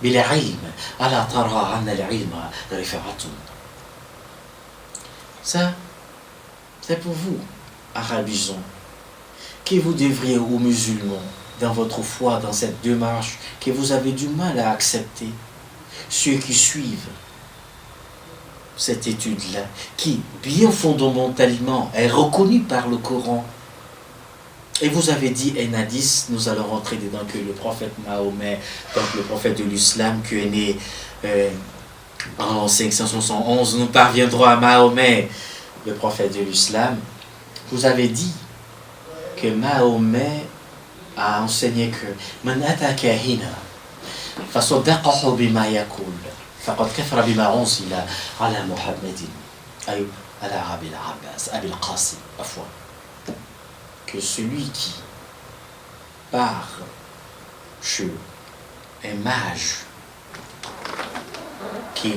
بالعلم ألا ترى أن العلم رفعة. Ça, c'est pour vous, arabisants, que vous devriez aux musulmans, dans votre foi, dans cette démarche, que vous avez du mal à accepter, ceux qui suivent cette étude-là, qui, bien fondamentalement, est reconnue par le Coran. Et vous avez dit un hadith, nous allons rentrer dedans, que le prophète Mahomet, donc le prophète de l'islam, qui est né en 571, nous parviendrons à Mahomet, le prophète de l'islam. Vous avez dit que Mahomet a enseigné que Man ata kahina fasaddaqahu bima yaqul faqad kafara bima unzila ala Muhammadin ay ala Abil Abbas Abil Qasim afwan, que celui qui part chez un mage qui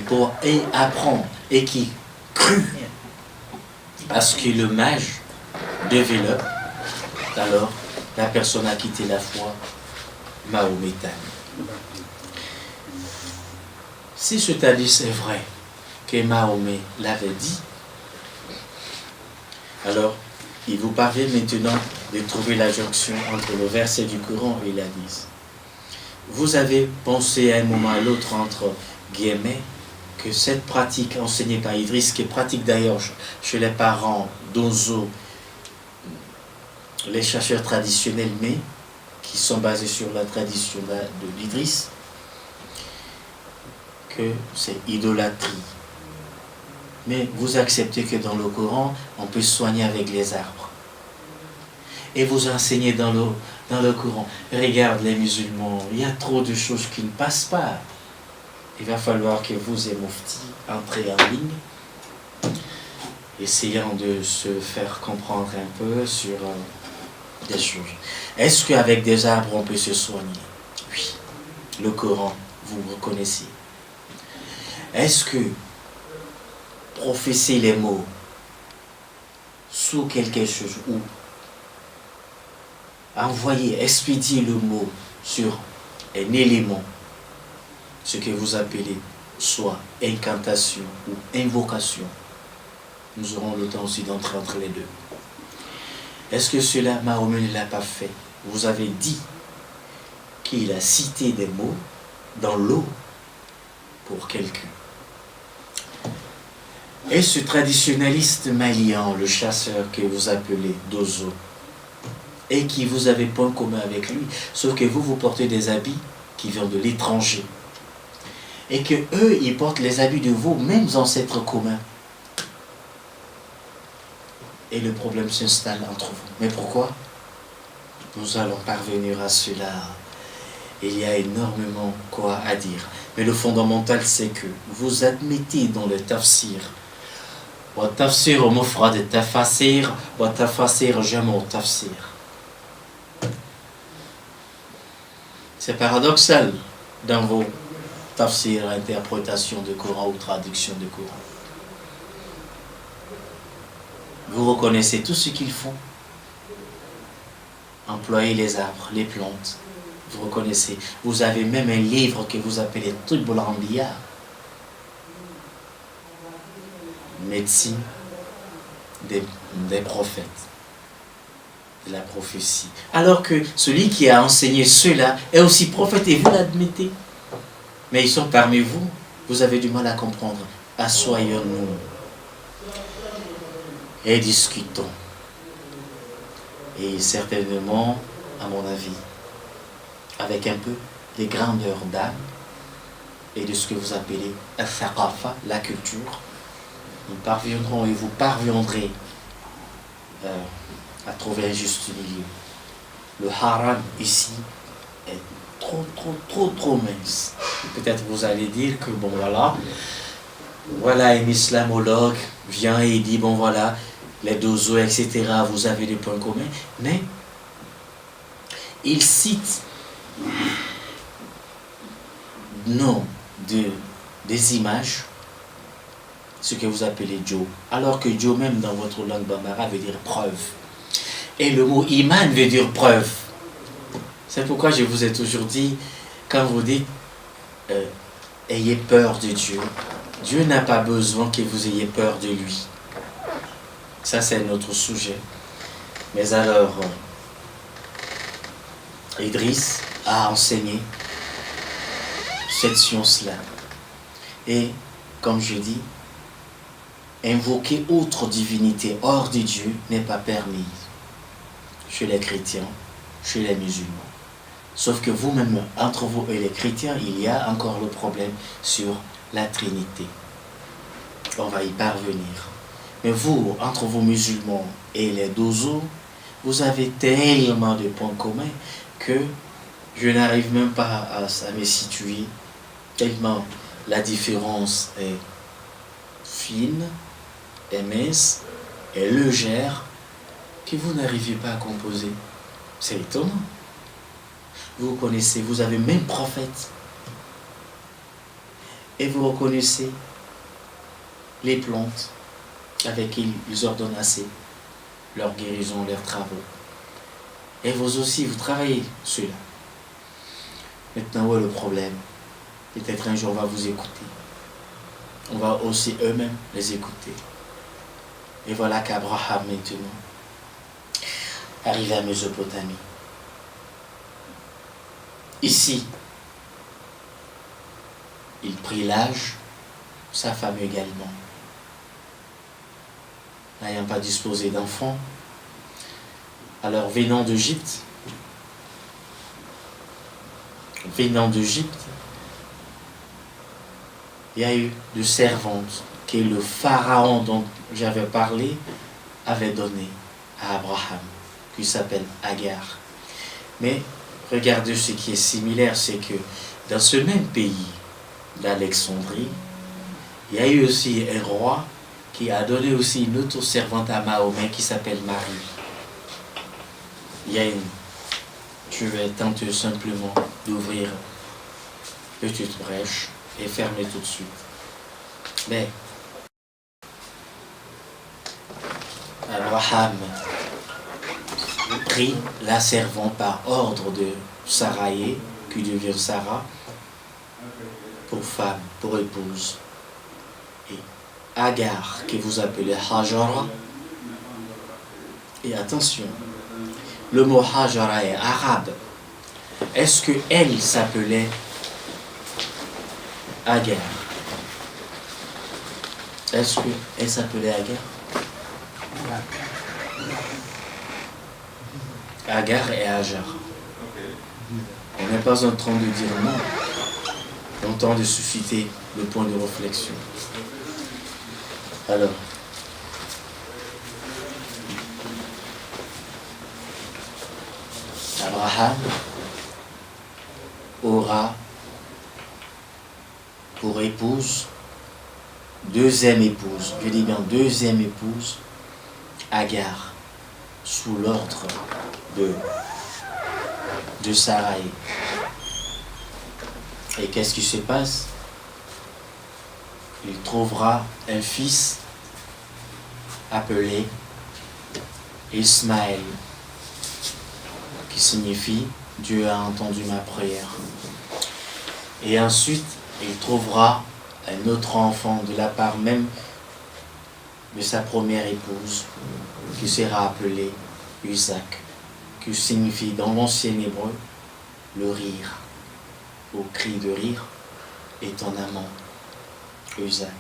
apprend et qui crut à ce que le mage développe, alors la personne a quitté la foi mahométane. Si ce hadith est vrai que Mahomet l'avait dit, alors il vous parvient maintenant de trouver la jonction entre le verset du Coran et l'hadith. Vous avez pensé à un moment à l'autre, entre guillemets, que cette pratique enseignée par Idriss, qui est pratique d'ailleurs chez les parents d'Ozo, les chercheurs traditionnels, mais qui sont basés sur la tradition de l'Idriss, que c'est idolâtrie. Mais vous acceptez que dans le Coran, on peut soigner avec les arbres. Et vous enseignez dans le Coran. Regarde les musulmans, il y a trop de choses qui ne passent pas. Il va falloir que vous et Moufti entrez en ligne, essayant de se faire comprendre un peu sur des choses. Est-ce qu'avec des arbres on peut se soigner? Oui, le Coran, vous reconnaissez. Est-ce que professer les mots sous quelque chose ou envoyer, expédier le mot sur un élément, ce que vous appelez soit incantation ou invocation, nous aurons le temps aussi d'entrer entre les deux. Est-ce que cela, Mahomet ne l'a pas fait? Vous avez dit qu'il a cité des mots dans l'eau pour quelqu'un. Et ce traditionnaliste malien, le chasseur que vous appelez Dozo, et qui vous avez point commun avec lui, sauf que vous portez des habits qui viennent de l'étranger, et que eux, ils portent les habits de vos mêmes ancêtres communs. Et le problème s'installe entre vous. Mais pourquoi? Nous allons parvenir à cela. Il y a énormément quoi à dire. Mais le fondamental, c'est que vous admettez dans le tafsir, wa tafsir mufrad tafasir, wa tafasir jamu tafsir. C'est paradoxal dans vos tafsir, interprétation de Coran ou traduction de Coran. Vous reconnaissez tout ce qu'ils font. Employer les arbres, les plantes. Vous reconnaissez. Vous avez même un livre que vous appelez Tibul Anbiya. Médecine des prophètes. De la prophétie. Alors que celui qui a enseigné cela est aussi prophète et vous l'admettez. Mais ils sont parmi vous. Vous avez du mal à comprendre. Assoyons-nous et discutons. Et certainement, à mon avis, avec un peu de grandeur d'âme et de ce que vous appelez al-thaqafa, la culture, nous parviendrons et vous parviendrez à trouver un juste milieu. Le haram ici est trop mince. Peut-être vous allez dire que bon voilà un islamologue vient et dit bon voilà, les Dozo, etc., vous avez des points communs, mais il cite non des images, ce que vous appelez Joe, alors que Joe même dans votre langue bambara veut dire preuve. Et le mot iman veut dire preuve. C'est pourquoi je vous ai toujours dit, quand vous dites euh, ayez peur de Dieu. Dieu n'a pas besoin que vous ayez peur de lui. Ça, c'est notre sujet. Mais alors, Idriss a enseigné cette science-là. Et, comme je dis, invoquer autre divinité hors de Dieu n'est pas permis chez les chrétiens, chez les musulmans. Sauf que vous-même, entre vous et les chrétiens, il y a encore le problème sur la Trinité. On va y parvenir. Mais vous, entre vous musulmans et les dozos, vous avez tellement de points communs que je n'arrive même pas à me situer, tellement la différence est fine, est mince, est légère, que vous n'arrivez pas à composer. C'est étonnant. Vous connaissez, vous avez même prophète. Et vous reconnaissez les plantes avec qui ils ordonnent assez leur guérison, leurs travaux. Et vous aussi, vous travaillez cela. Maintenant, où est le problème? Peut-être un jour on va vous écouter. On va aussi eux-mêmes les écouter. Et voilà qu'Abraham maintenant arrive à Mésopotamie. Ici, il prit l'âge, sa femme également. N'ayant pas disposé d'enfants, alors venant d'Égypte, il y a eu de servantes que le pharaon dont j'avais parlé avait donné à Abraham, qui s'appelle Agar. Mais regardez ce qui est similaire, c'est que dans ce même pays d'Alexandrie, il y a eu aussi un roi qui a donné aussi une autre servante à Mahomet qui s'appelle Marie. Je vais tenter simplement d'ouvrir une petite brèche et fermer tout de suite. Mais Abraham prit la servante par ordre de Saraï, qui devient Sarah, pour femme, pour épouse. Et Agar, que vous appelez Hajara, et attention, le mot Hajara est arabe. Est-ce qu'elle s'appelait Agar? Est-ce qu'elle s'appelait Agar? Agar et Hajar. On n'est pas en train de dire non. On est en train de susciter le point de réflexion. Alors, Abraham aura pour épouse, deuxième épouse, je dis bien deuxième épouse, Agar, sous l'ordre de Saraï. Et qu'est-ce qui se passe? Il trouvera un fils appelé Ismaël, qui signifie Dieu a entendu ma prière. Et ensuite, il trouvera un autre enfant de la part même de sa première épouse, qui sera appelé Isaac, qui signifie dans l'ancien hébreu le rire, au cri de rire, et ton amant, Isaac.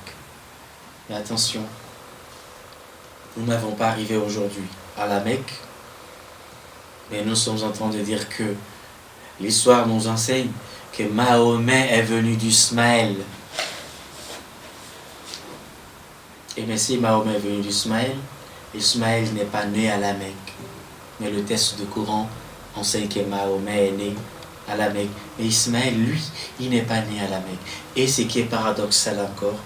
Mais attention, nous n'avons pas arrivé aujourd'hui à la Mecque, mais nous sommes en train de dire que l'histoire nous enseigne que Mahomet est venu d'Ismaël. Et bien si Mahomet est venu d'Ismaël, Ismaël n'est pas né à la Mecque. Mais le texte de Coran enseigne que Mahomet est né à la Mecque. Mais Ismaël, lui, il n'est pas né à la Mecque. Et ce qui est paradoxal encore,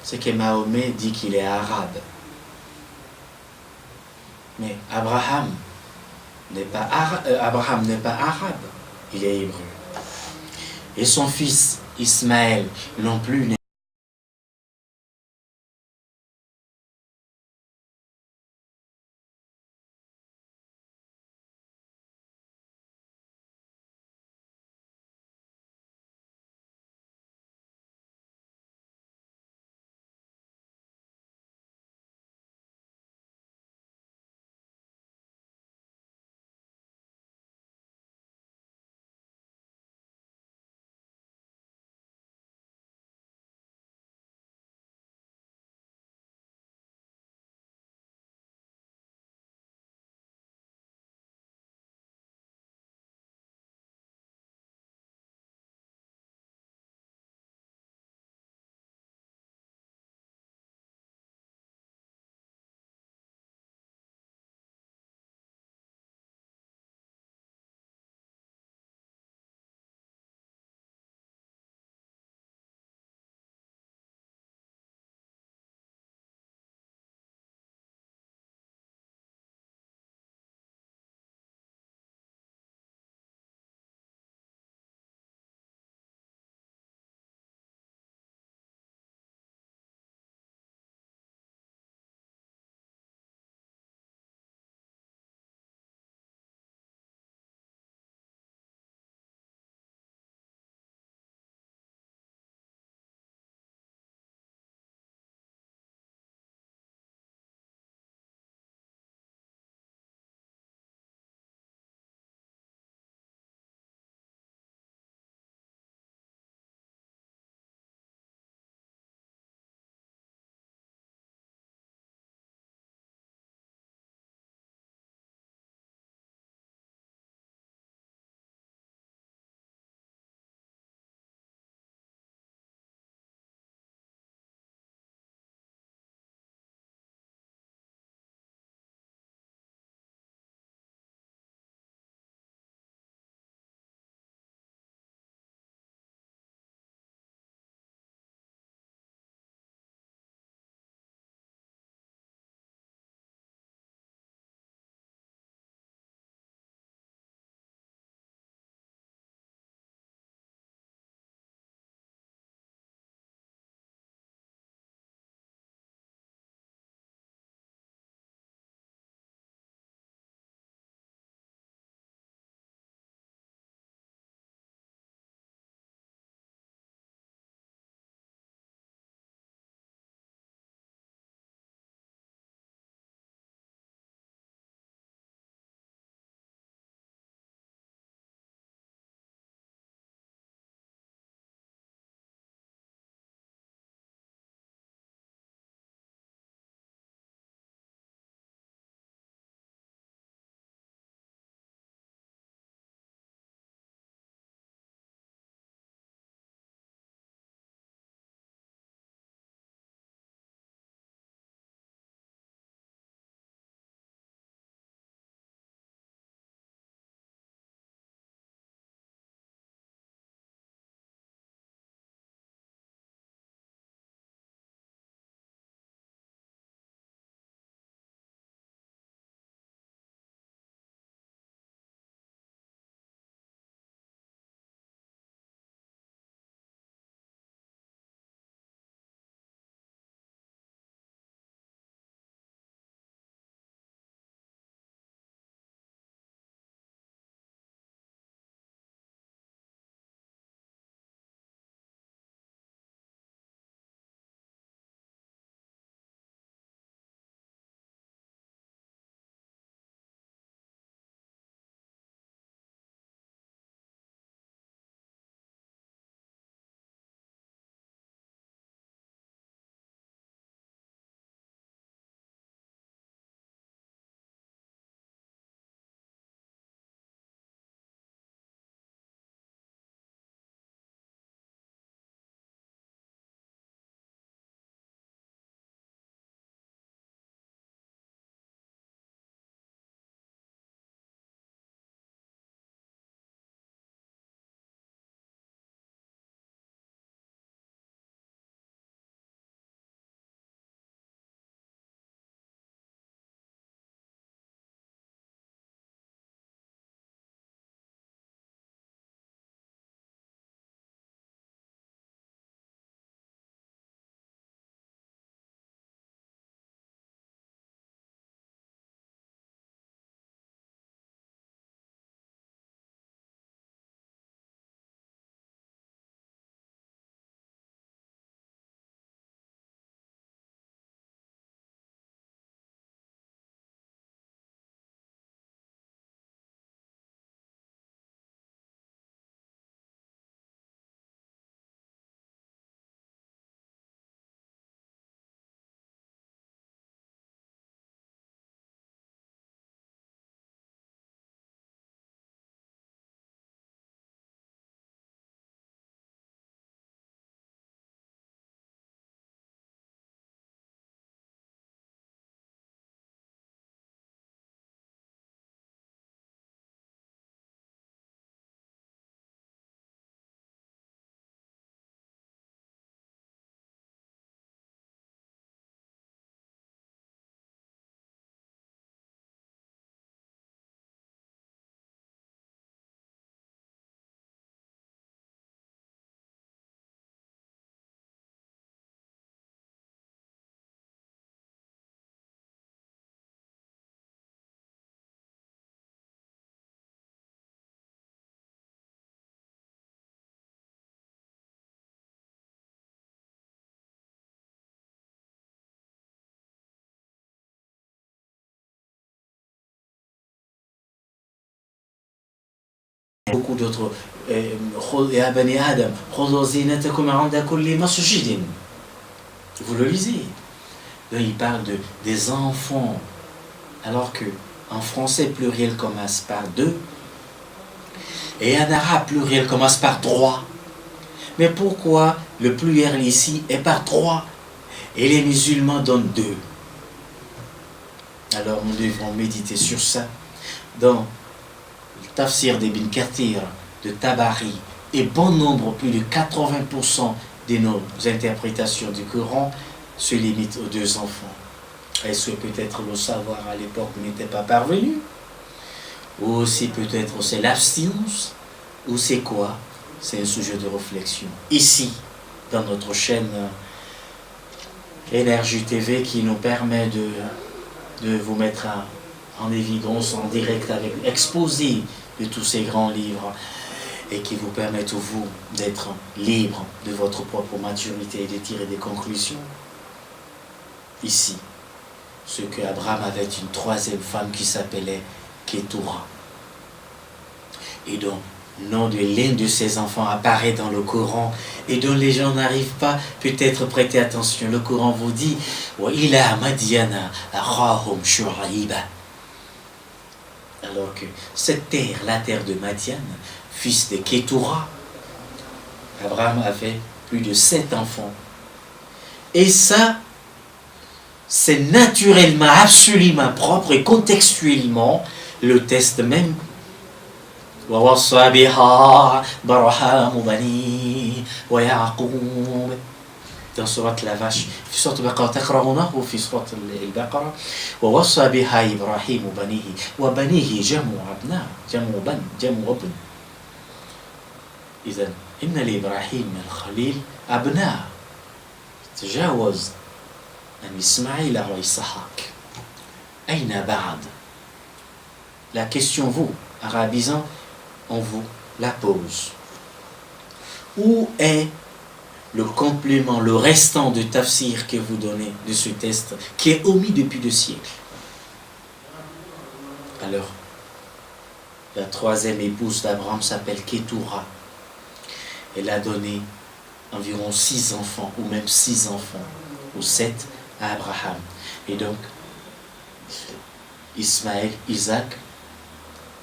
c'est que Mahomet dit qu'il est arabe. Mais Abraham n'est pas arabe, il est hébreu. Et son fils Ismaël non plus n'est beaucoup d'autres. Ya bani Adam, khudhu zinatakum 'inda kulli masjidin. Vous le lisez. Là, il parle des enfants, alors que en français pluriel commence par deux, et en arabe pluriel commence par trois. Mais pourquoi le pluriel ici est par trois et les musulmans donnent deux? Alors nous devrons méditer sur ça. Dans le tafsir d'Ibn Kathir, de Tabari, et bon nombre, plus de 80% de nos interprétations du Coran se limitent aux deux enfants. Est-ce que peut-être le savoir à l'époque n'était pas parvenu? Ou aussi peut-être c'est l'abstinence? Ou c'est quoi? C'est un sujet de réflexion. Ici, dans notre chaîne Énergie TV qui nous permet de vous mettre en évidence, en direct, avec exposé de tous ces grands livres et qui vous permettent, vous, d'être libre de votre propre maturité et de tirer des conclusions. Ici, ce que Abraham avait une troisième femme qui s'appelait Ketura. Et donc, le nom de l'un de ses enfants apparaît dans le Coran et dont les gens n'arrivent pas peut-être prêter attention. Le Coran vous dit wa ila Madiana akhahum Shu'ayba. Alors que cette terre, la terre de Madian, fils de Ketura, Abraham avait plus de 7 enfants. Et ça, c'est naturellement, absolument propre et contextuellement le test même. ووصى بها إبراهيم بنيه ويعقوب dans سورة la vache في سورة البقرة تقرأونه في سورة البقرة ووصى بها إبراهيم بنيه وبنيه جمع أبناء جمع ابن إذا إن لإبراهيم الخليل أبناء تجاوز عن إسماعيل وإسحاق أين بعد? La question vous, arabisant, on vous la pose. Où est le complément, le restant de tafsir que vous donnez de ce test qui est omis depuis des siècles? Alors, la troisième épouse d'Abraham s'appelle Ketura. Elle a donné environ 6 enfants, ou même 6 enfants, ou 7 à Abraham. Et donc, Ismaël, Isaac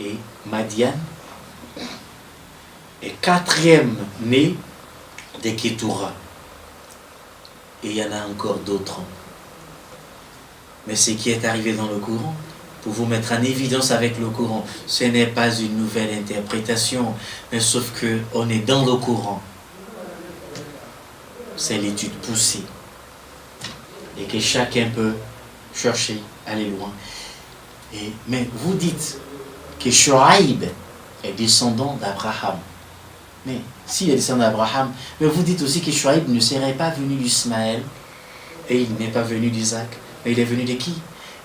et Madian, et 4e né de Ketura. Et il y en a encore d'autres. Mais ce qui est arrivé dans le Coran, pour vous mettre en évidence avec le Coran, ce n'est pas une nouvelle interprétation, mais sauf qu'on est dans le Coran. C'est l'étude poussée. Et que chacun peut chercher, aller loin. Mais vous dites que Shu'aib est descendant d'Abraham. Mais s'il est descendant d'Abraham, mais vous dites aussi que Shu'aib ne serait pas venu d'Ismaël et il n'est pas venu d'Isaac. Mais il est venu de qui?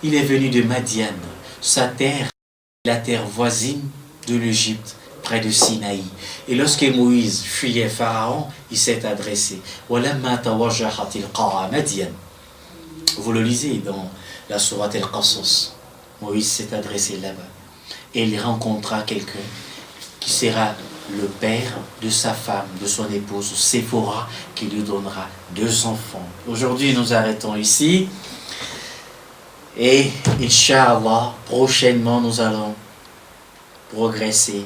Il est venu de Madian. Sa terre, la terre voisine de l'Égypte, près de Sinaï. Et lorsque Moïse fuyait Pharaon, il s'est adressé. Vous le lisez dans la sourate Al-Qasas. Moïse s'est adressé là-bas. Et il rencontra quelqu'un qui sera le père de sa femme, de son épouse, Séphora, qui lui donnera 2 enfants. Aujourd'hui, nous arrêtons ici. Et, Inch'Allah, prochainement, nous allons progresser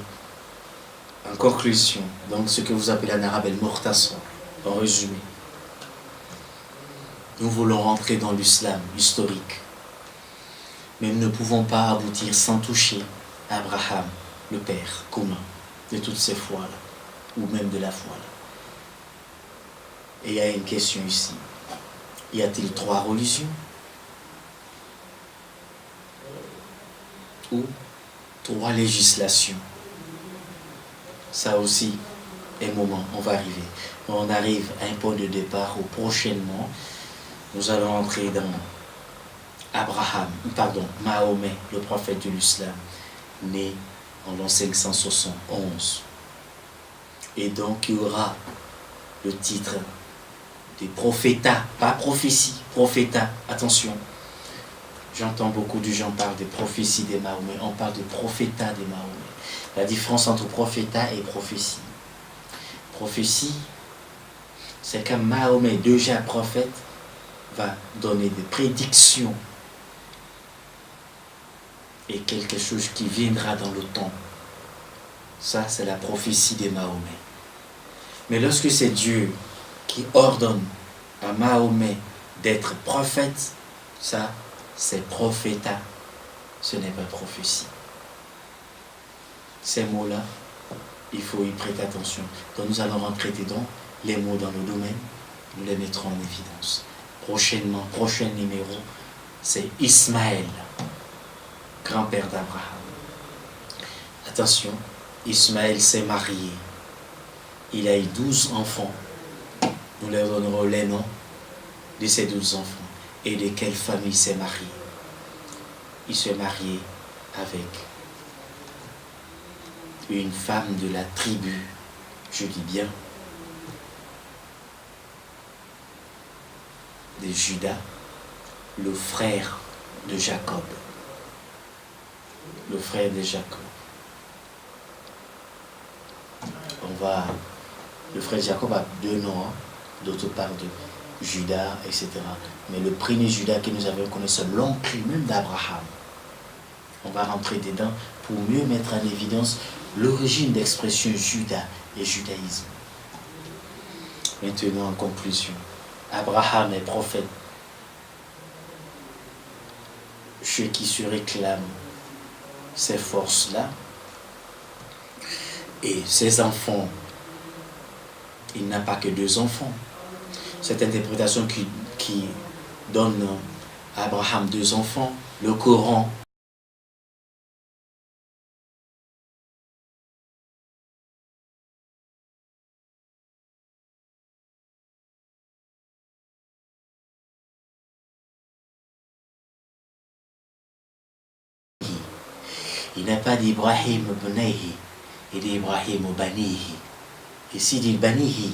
en conclusion. Donc, ce que vous appelez en arabe el-Mukhtasar, en résumé. Nous voulons rentrer dans l'islam historique. Mais nous ne pouvons pas aboutir sans toucher Abraham, le père commun de toutes ces foi-là, ou même de la foi-là. Et il y a une question ici. Y a-t-il 3 religions? Ou 3 législations? Ça aussi est moment, on va arriver. On arrive à un point de départ où prochainement, nous allons entrer dans Mahomet, le prophète de l'islam, né en l'an 571. Et donc il y aura le titre des prophétas, pas prophétie, prophétas, attention. J'entends beaucoup de gens parler des prophéties de Mahomet, on parle de prophétas de Mahomet. La différence entre prophétat et prophétie. Prophétie, c'est quand Mahomet, déjà prophète, va donner des prédictions et quelque chose qui viendra dans le temps. Ça, c'est la prophétie de Mahomet. Mais lorsque c'est Dieu qui ordonne à Mahomet d'être prophète, ça, c'est prophétat. Ce n'est pas prophétie. Ces mots-là, il faut y prêter attention. Donc nous allons rentrer dedans, les mots dans le domaine, nous les mettrons en évidence. Prochainement, prochain numéro, c'est Ismaël, grand-père d'Abraham. Attention, Ismaël s'est marié. Il a eu 12 enfants. Nous leur donnerons les noms de ces 12 enfants et de quelle famille il s'est marié. Il s'est marié avec une femme de la tribu, je dis bien, de Juda, le frère de Jacob. Le frère de Jacob. Le frère de Jacob a deux noms, d'autres parlent de Juda, etc. Mais le premier Juda que nous avons connu, c'est l'oncle même d'Abraham. On va rentrer dedans pour mieux mettre en évidence l'origine d'expression Juda et judaïsme. Maintenant, en conclusion, Abraham est prophète. Ceux qui se réclament ces forces-là et ses enfants, il n'a pas que 2 enfants. Cette interprétation qui donne à Abraham 2 enfants, le Coran il n'a pas d'Ibrahim Bneihi et d'Ibrahim Banihi. Et s'il dit Banihi,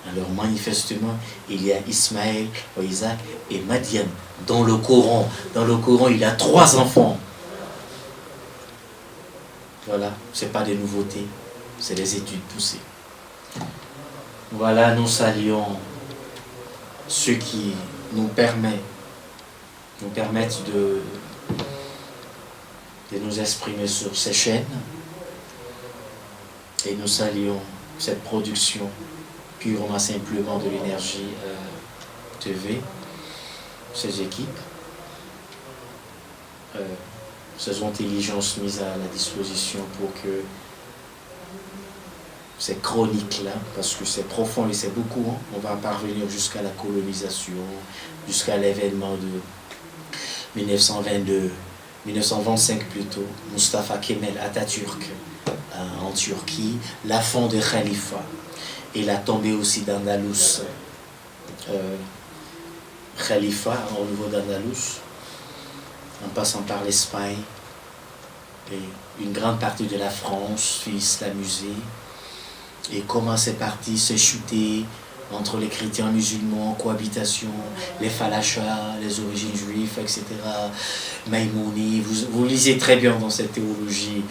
alors manifestement, il y a Ismaël, Isaac et Madian dans le Coran. Dans le Coran, il a 3 enfants. Voilà, ce n'est pas des nouveautés, c'est des études poussées. Voilà, nous saluons ceux qui nous permettent de nous exprimer sur ces chaînes. Et nous saluons cette production purement simplement de l'énergie TV, ces équipes, ces intelligences mises à la disposition pour que ces chroniques-là, parce que c'est profond et c'est beaucoup, hein, on va parvenir jusqu'à la colonisation, jusqu'à l'événement de 1925 plutôt, Mustafa Kemal Atatürk en Turquie, la fin de Khalifa et la tombée aussi d'Andalous, Khalifa au niveau d'Andalous, en passant par l'Espagne et une grande partie de la France fut islamisée, et comment c'est parti se chuter entre les chrétiens musulmans, cohabitation, les falachas, les origines juives, etc. Maïmouni, vous lisez très bien dans cette théologie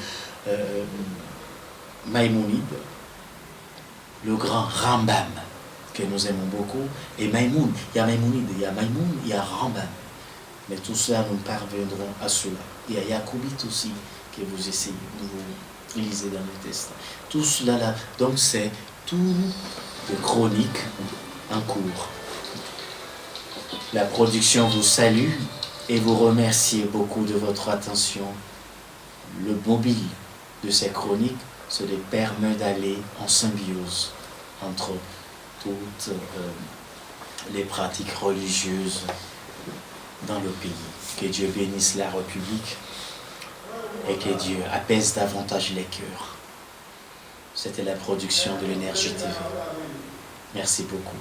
Maïmonide, le grand Rambam, que nous aimons beaucoup, et Maïmoun, il y a Maïmonide, il y a Maïmoun, il y a Rambam. Mais tout cela, nous parviendrons à cela. Il y a Yacobite aussi, que vous essayez, vous lisez dans le texte. Tout cela là, donc c'est tout de chroniques en cours. La production vous salue et vous remercie beaucoup de votre attention. Le mobile de ces chroniques, ça les permet d'aller en symbiose entre toutes les pratiques religieuses dans le pays. Que Dieu bénisse la République et que Dieu apaise davantage les cœurs. C'était la production de l'Énergie TV. Merci beaucoup.